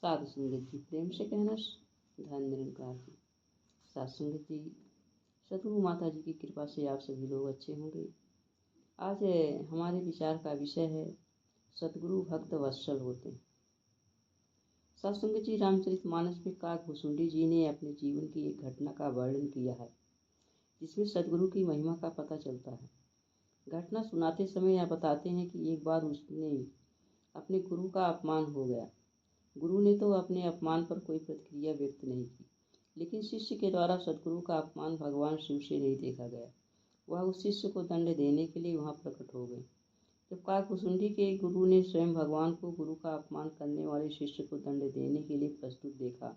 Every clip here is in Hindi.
साधु संगत जी, प्रेम से कहना धन निरंकार जी। साधु संगत जी, सतगुरु माता जी की कृपा से आप सभी लोग अच्छे होंगे। आज हमारे विचार का विषय है सतगुरु भक्त वत्सल होते हैं। साधु संगत जी, रामचरितमानस में काकभूषुंडी जी ने अपने जीवन की एक घटना का वर्णन किया है जिसमें सतगुरु की महिमा का पता चलता है। घटना सुनाते समय यह बताते हैं कि एक बार उसने अपने गुरु का अपमान हो गया। गुरु ने तो अपने अपमान पर कोई प्रतिक्रिया व्यक्त नहीं की, लेकिन शिष्य के द्वारा सतगुरु का अपमान भगवान शिव से नहीं देखा गया। वह उस शिष्य को दंड देने के लिए वहां प्रकट हो गए। जब काकभूषुंडी के गुरु ने स्वयं भगवान को गुरु का अपमान करने वाले शिष्य को दंड देने के लिए प्रस्तुत देखा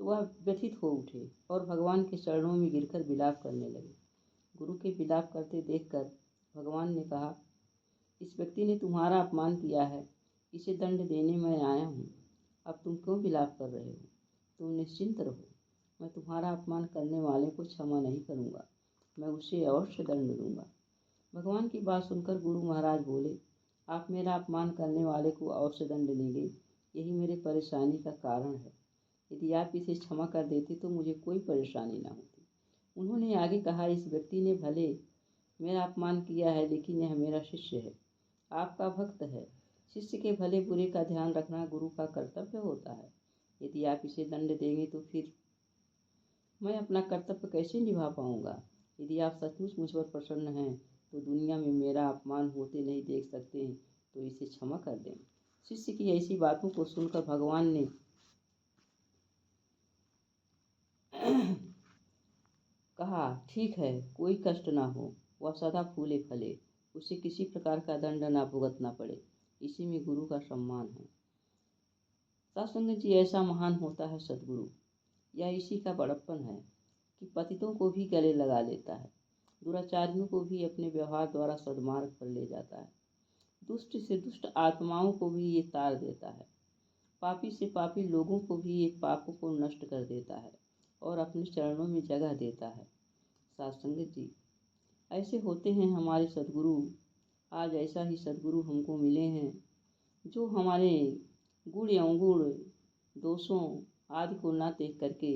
तो वह व्यथित हो उठे और भगवान के चरणों में गिरकर विलाप करने लगे। गुरु के विलाप करते देखकर भगवान ने कहा, इस व्यक्ति ने तुम्हारा अपमान किया है, इसे दंड देने मैं आया हूँ। अब तुम क्यों विलाप कर रहे हो? तुम निश्चिंत रहो, मैं तुम्हारा अपमान करने वाले को क्षमा नहीं करूँगा, मैं उसे अवश्य दंड दूंगा। भगवान की बात सुनकर गुरु महाराज बोले, आप मेरा अपमान करने वाले को अवश्य दंड देंगे, यही मेरे परेशानी का कारण है। यदि आप इसे क्षमा कर देते तो मुझे कोई परेशानी न होती। उन्होंने आगे कहा, इस व्यक्ति ने भले मेरा अपमान किया है, लेकिन यह मेरा शिष्य है, आपका भक्त है। शिष्य के भले बुरे का ध्यान रखना गुरु का कर्तव्य होता है। यदि आप इसे दंड देंगे तो फिर मैं अपना कर्तव्य कैसे निभा पाऊंगा? यदि आप सचमुच मुझ पर प्रसन्न हैं तो दुनिया में मेरा अपमान होते नहीं देख सकते हैं, तो इसे क्षमा कर दें। शिष्य की ऐसी बातों को सुनकर भगवान ने कहा, ठीक है, कोई कष्ट ना हो, वह सदा फूले फले, उसे किसी प्रकार का दंड ना भुगतना पड़े, इसी में गुरु का सम्मान है। साधु संगत जी, ऐसा महान होता है सतगुरु, या इसी का बड़प्पन है कि पतितों को भी गले लगा लेता है, दुराचारियों को भी अपने व्यवहार द्वारा सद्मार्ग पर ले जाता है, दुष्ट से दुष्ट आत्माओं को भी ये तार देता है, पापी से पापी लोगों को भी ये पापों को नष्ट कर देता है और अपने चरणों में जगह देता है। साधु संगत जी, ऐसे होते हैं हमारे सद्गुरु। आज ऐसा ही सद्गुरु हमको मिले हैं जो हमारे गुण अवगुण दोषों आदि को न देख करके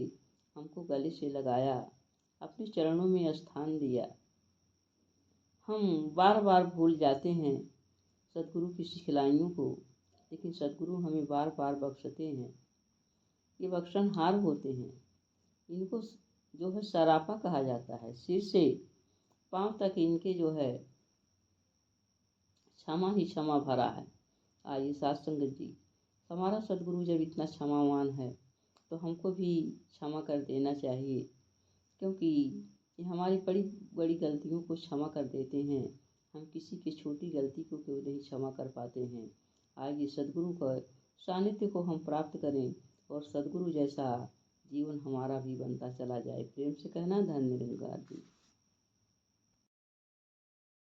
हमको गले से लगाया, अपने चरणों में स्थान दिया। हम बार बार भूल जाते हैं सद्गुरु की सिखलाइयों को, लेकिन सद्गुरु हमें बार बार बख्शते हैं। ये बख्शनहार होते हैं, इनको जो है सरापा कहा जाता है। सिर से पांव तक इनके जो है क्षमा ही क्षमा भरा है। आइए साधु संगत जी, हमारा सद्गुरु जब इतना क्षमावान है तो हमको भी क्षमा कर देना चाहिए, क्योंकि ये हमारी बड़ी बड़ी गलतियों को क्षमा कर देते हैं। हम किसी की छोटी गलती को क्यों नहीं क्षमा कर पाते हैं। आइए सद्गुरु का सानिध्य को हम प्राप्त करें और सद्गुरु जैसा जीवन हमारा भी बनता चला जाए। प्रेम से कहना धन निरंकार जी।